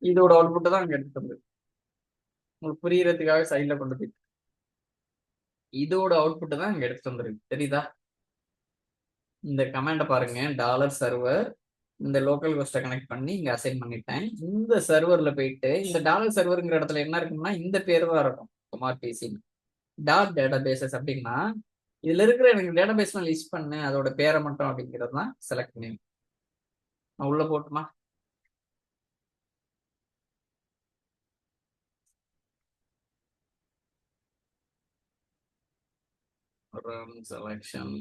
இதோட அவுட்புட் தான் அங்க எடுத்து வந்து உங்களுக்கு புரியறதுக்காக சைட்ல கொண்டு போய் இதோட அவுட்புட் தான் அங்க எடுத்து வந்துருக்கு. தெரியுதா. இந்த கமாண்டை பாருங்க, டாலர் சர்வர், இந்த லோக்கல் ஹோஸ்ட கனெக்ட் பண்ணி இங்க அசைன் பண்ணிட்டேன். இந்த சர்வர்ல போயிட்டு இந்த டாலர் சர்வருங்கிற இடத்துல என்ன இருக்கும்னா இந்த பேர் தான் இருக்கும், குமார் பிசி டாட் டேட்டாபேசஸ் அப்படின்னா இதுல இருக்கிற எனக்கு டேட்டாபேஸ் லிஸ்ட் பண்ணு, அதோட பேரை மட்டும் அப்படிங்கிறது தான் செலக்ட் நேம். நான் உள்ள போட்டுமா. செலக்ஷன்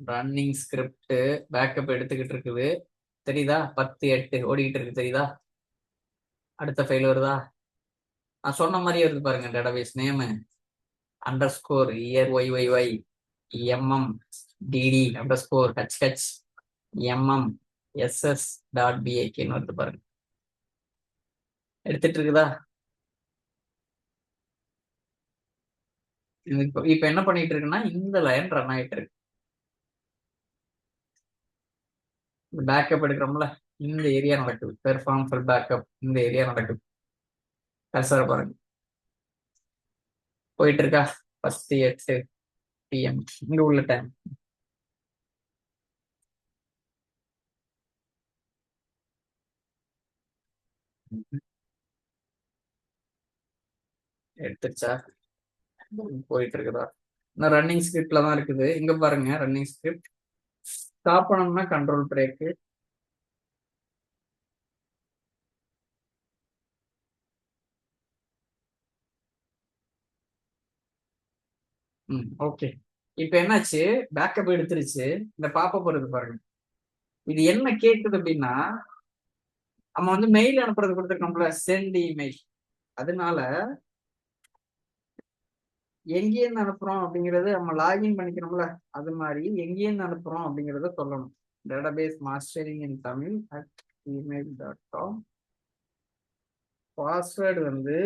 ரன்னிங் ஸ்கிரிப்ட் பேக்கப் எடுத்துக்கிட்டு இருக்குது. தெரியுதா, 10:08 ஓடிக்கிட்டு இருக்கு. தெரியுதா, அடுத்த ஃபைல் வருதா. நான் சொன்ன மாதிரியே வருது பாருங்க. Database name underscore year YYY MM DD underscore HH MM SS dot பிஏகேன்னு வருது பாருங்க. எடுத்துட்டு இருக்குதா. இப்ப என்ன பண்ணிட்டு இருக்குன்னா இந்த லைன் ரன் ஆயிட்டு இருக்கு. பேக்கப் எடுக்கிறோம்ல, இந்த ஏரியா நடக்குது. பெர்ஃபார்ம் ஃபுல் பேக்கப் இந்த ஏரியா நடக்குது. கர்சரை பாருங்க, போயிட்டு இருக்கா. 10:08 PM இங்க உள்ள டைம். எடுத்துருச்சா, போயிட்டு இருக்குதா. இன்னும் ரன்னிங் ஸ்கிரிப்ட்ல தான் இருக்குது. இங்க பாருங்க ரன்னிங் ஸ்கிரிப்ட். ஸ்டாப் பண்ணணும்னா கண்ட்ரோல் பிரேக்கு. ஓகே. இப்ப என்னாச்சு, பேக்கப் எடுத்துருச்சு. இந்த பாப்பப் வருது பாருங்க. இது என்ன கேக்குது அப்படின்னா, நம்ம வந்து மெயில் அனுப்புறது கொடுத்துருக்கோம்ல, சென்ட் இமெயில். அதனால எங்கேருந்து அனுப்புறோம் அப்படிங்கறது நம்ம லாகின் பண்ணிக்கணும்ல, அது மாதிரி எங்கேருந்து அனுப்புறோம் அப்படிங்கறத சொல்லணும். டேட்டாபேஸ் மாஸ்டரிங் இன் தமிழ் @gmail.com. பாஸ்வேர்டு வந்து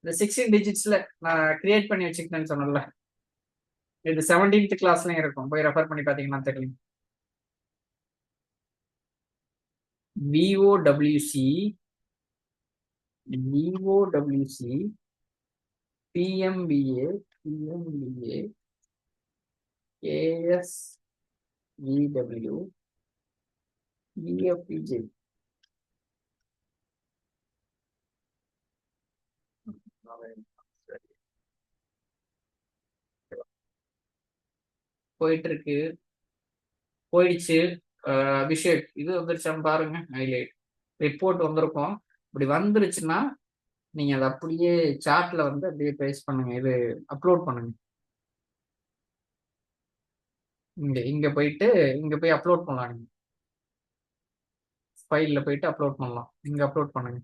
இந்த 16 டிஜிட்ஸ்ல நான் கிரியேட் பண்ணி வச்சுக்கிட்டேன்னு சொன்னேன்ல, இது 17th கிளாஸ்லயும் இருக்கும், போய் ரெஃபர் பண்ணி பாத்தீங்கன்னா தெரியும். VOWC PMBA ASVW EFPJ. போயிட்டு இருக்கு, போயிடுச்சு. அபிஷேக் இது வந்துருச்சான்னு பாருங்க. ஹைலைட் ரிப்போர்ட் வந்திருக்கும். இப்படி வந்துருச்சுன்னா நீங்க அதை அப்படியே சாட்ல வந்து அப்படியே பேஸ்ட் பண்ணுங்க, இது அப்லோட் பண்ணுங்க. இங்க இங்க போயிட்டு இங்க போய் அப்லோட் பண்ணலாம். நீங்க ஃபைல்ல போயிட்டு அப்லோட் பண்ணலாம். இங்க அப்லோட் பண்ணுங்க.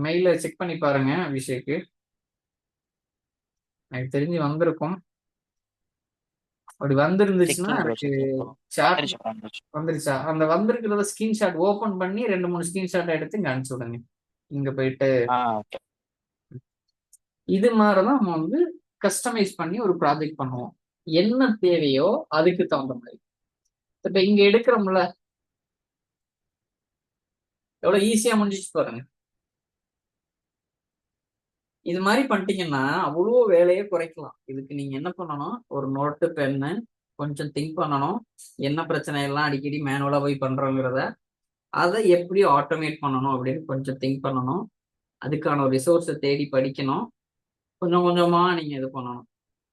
மெயில செக் பண்ணி பாருங்க அபிஷேக்கு. எனக்கு தெரிஞ்சு வந்திருக்கும். அப்படி செக் வந்திருந்துச்சுன்னா பண்ண ப்ரோ, எனக்கு செக் பண்ண ப்ரோ. சாட் வந்துருச்சு ப்ரோ, வந்துருச்சு. வந்துருச்சா, அந்த வந்திருக்கிறத ஸ்கிரீன்ஷாட் ஓபன் பண்ணி 2-3 ஸ்கிரீன்ஷாட் எடுத்து இங்க அனுப்பிச்சு விடுங்க. இங்க போயிட்டு ஓகே. இது மாதிரிதான் நம்ம வந்து கஸ்டமைஸ் பண்ணி ஒரு ப்ராஜெக்ட் பண்ணுவோம். என்ன தேவையோ அதுக்கு தகுந்த மாதிரி. இப்ப இங்க எடுக்கிறோம்ல, எவ்வளவு ஈஸியா முடிஞ்சிச்சு பாருங்க. இது மாதிரி பண்ணிட்டீங்கன்னா அவ்வளோ வேலையை குறைக்கலாம். இதுக்கு நீங்க என்ன பண்ணணும், ஒரு நோட்டு பென்னு, கொஞ்சம் திங்க் பண்ணணும். என்ன பிரச்சனை எல்லாம் அடிக்கடி மேனுவலா போய் பண்றோங்கிறத, அதை எப்படி ஆட்டோமேட் பண்ணணும் அப்படின்னு கொஞ்சம் திங்க் பண்ணணும். அதுக்கான ஒரு ரிசோர்ஸை தேடி படிக்கணும். கொஞ்சம் கொஞ்சமா நீங்க இது பண்ணணும்.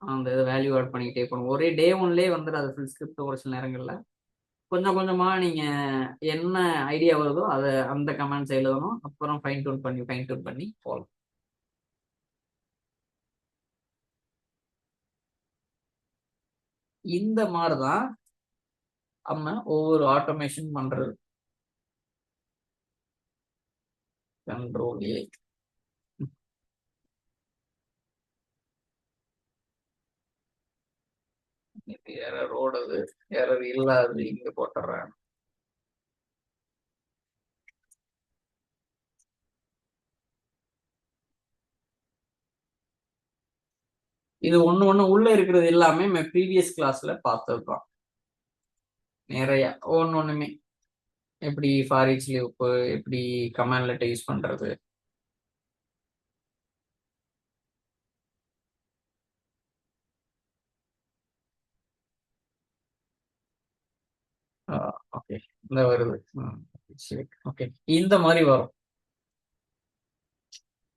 அந்த இதை வேல்யூ ஆட் பண்ணிக்கிட்டே போகணும். ஒரே டே ஒன்லேயே வந்துட்டு அது ஃபுல் ஸ்கிரிப்ட் ஒரு சில நேரங்கள்ல கொஞ்சம் கொஞ்சமா நீங்க என்ன ஐடியா வருதோ அதை அந்த கமெண்ட்ஸ் எழுதணும். அப்புறம் ஃபைன் டியூன் பண்ணி போகலாம். இந்த மாதிரிதான் நம்ம ஒவ்வொரு ஆட்டோமேஷன் பண்றது. கண்ட்ரோல் ஏ. இது எரர் ஓடுது, எரர் இல்லாது இங்க போட்டுறேன். இது ஒண்ணு ஒண்ணு உள்ள இருக்கிறது எல்லாமே ப்ரீவியஸ் கிளாஸ்ல பார்த்ததுதான். நிறைய ஒன்னு ஒண்ணுமே எப்படி ஃபார் ஈச் லூப், எப்படி கமாண்ட் லெட்டர் யூஸ் பண்றது. ஓகே, இந்த வருது. சரி, ஓகே. இந்த மாதிரி வரும்.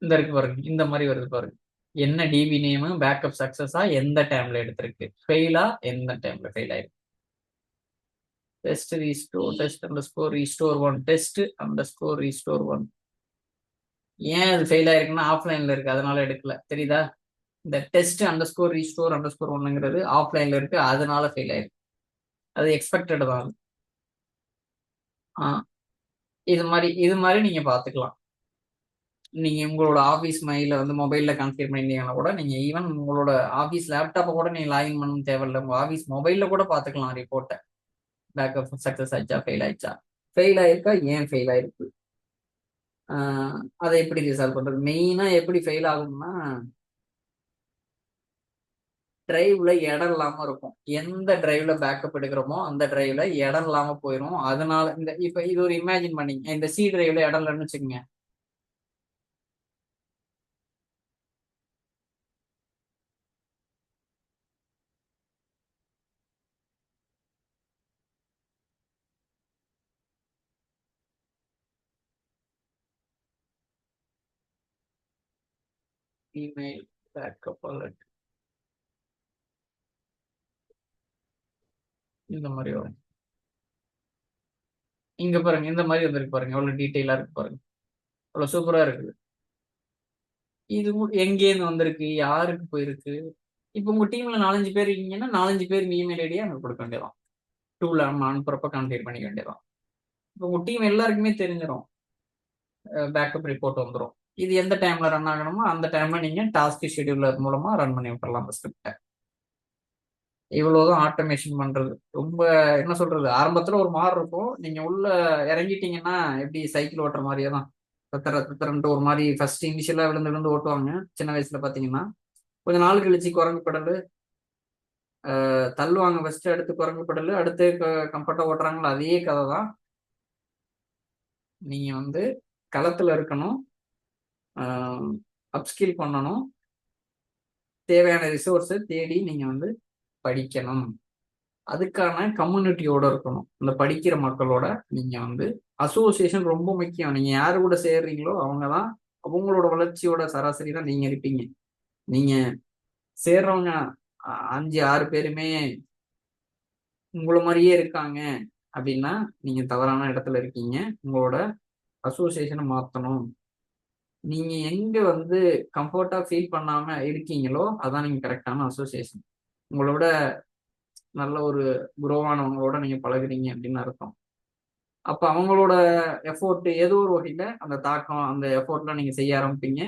இந்த இருக்கு பாருங்க, இந்த மாதிரி வருது பாருங்க. என்ன டிபி நேம், பேக்கப் சக்சஸா, எந்த டைம்ல எடுத்திருக்கு, ஃபெயிலா, எந்த டைம்ல ஃபெயில் ஆயிருக்கு. Test restore, test underscore restore 1, test underscore restore 1. ஏன் அது ஃபெயில் ஆயிருக்குன்னா ஆஃப்லைன்ல இருக்கு, அதனால எடுக்கல. தெரியுதா? இந்த test underscore restore underscore 1ங்கிறது ஆஃப்லைன்ல இருக்கு, அதனால ஃபெயில் ஆயிருக்கு. அது எக்ஸ்பெக்டட் தான். இது மாதிரி நீங்க பாத்துக்கலாம். நீங்க உங்களோட ஆபீஸ் மெயில வந்து மொபைல்ல கான்ஃபிகர் பண்ணிருந்தீங்கன்னா கூட, நீங்க ஈவன் உங்களோட ஆபீஸ் லேப்டாப்பை கூட நீங்க லாகின் பண்ண தேவையில்லை. உங்க ஆபீஸ் மொபைல்ல கூட பாத்துக்கலாம் ரிப்போர்ட்டை. பேக்கப் சக்சஸ் ஆயிடுச்சா, ஃபெயில் ஆயிடுச்சா, ஃபெயில் ஆயிருக்கா, ஏன் ஃபெயில் ஆயிருக்கு, அதை எப்படி ரிசால்வ் பண்றது. மெயினா எப்படி ஃபெயில் ஆகும்னா, டிரைவ்ல இடம் இல்லாம இருக்கும். எந்த டிரைவ்ல பேக்கப் எடுக்கிறோமோ அந்த டிரைவ்ல இடம் இல்லாம போயிடும். அதனால இந்த இப்ப இது ஒரு இமேஜின் பண்ணீங்க, இந்த சி டிரைவ்ல இடம் இல்லைன்னு வச்சுக்கோங்க. இமெயில் பேக்கப் அலர்ட் இந்த மாதிரி வரும். இங்க பாருங்க, இந்த மாதிரி வந்திருக்கு பாருங்க, எவ்வளவு டீட்டெயிலா இருக்கு பாருங்க, அவ்வளவு சூப்பரா இருக்குது. இது எங்கேருந்து வந்திருக்கு, யாருக்கு போயிருக்கு. இப்போ உங்க டீம்ல 4-5 பேர் இருக்கீங்கன்னா 4-5 பேர் இமெயில் ஐடியா அங்க கொடுக்க வேண்டியதான். டூல நம்ம அனுப்புறப்ப கான்ஃபிகர் பண்ணிக்க வேண்டியதான். இப்போ உங்க டீம் எல்லாருக்குமே தெரிஞ்சிடும், பேக்கப் ரிப்போர்ட் வந்துடும். இது எந்த டைம்ல ரன் ஆகணுமோ அந்த டைம்ல நீங்க டாஸ்க் ஷெடியூலர் மூலமா ரன் பண்ணி விட்டுறலாம் அந்த ஸ்கிரிப்டை. இவ்வளவுதான் ஆட்டோமேஷன் பண்றது. ரொம்ப என்ன சொல்றது, ஆரம்பத்துல ஒரு மாதிரி இருக்கும், நீங்க உள்ள இறங்கிட்டீங்கன்னா எப்படி சைக்கிள் ஓட்டுற மாதிரியே தான். தத்தரன்ட்டு ஒரு மாதிரி ஃபர்ஸ்ட் இனிஷியலா விழுந்து விழுந்து ஓட்டுவாங்க சின்ன வயசுல பாத்தீங்கன்னா. கொஞ்ச நாள் கழிச்சு குரங்கு பெடல் தள்ளுவாங்க, ஃபர்ஸ்ட் அடுத்து குரங்கு பெடல், அடுத்து கம்ஃபர்ட்டா ஓட்டுறாங்களா, அதே கதை தான். நீங்க வந்து களத்துல இருக்கணும், அப்ஸ்கில் பண்ணணும், தேவையான ரிசோர்ஸை தேடி நீங்க வந்து படிக்கணும். அதுக்கான கம்யூனிட்டியோட இருக்கணும், இந்த படிக்கிற மக்களோட நீங்க வந்து அசோசியேஷன் ரொம்ப முக்கியம். நீங்க யாரு கூட சேர்றீங்களோ அவங்கதான், அவங்களோட வளர்ச்சியோட சராசரி தான் நீங்க இருப்பீங்க. நீங்க சேர்றவங்க 5-6 பேருமே உங்களை மாதிரியே இருக்காங்க அப்படின்னா நீங்க தவறான இடத்துல இருக்கீங்க. உங்களோட அசோசியேஷனை மாத்தணும். நீங்க எங்க வந்து கம்ஃபர்ட்டா ஃபீல் பண்ணாம இருக்கீங்களோ அதான் நீங்க கரெக்டான அசோசியேஷன். உங்களோட நல்ல ஒரு குரோவானவங்களோட நீங்க பழகுறீங்க அப்படின்னு அர்த்தம். அப்ப அவங்களோட எஃபோர்ட் ஏதோ ஒரு வகையில அந்த தாக்கம், அந்த எஃபோர்ட்லாம் நீங்க செய்ய ஆரம்பிப்பீங்க.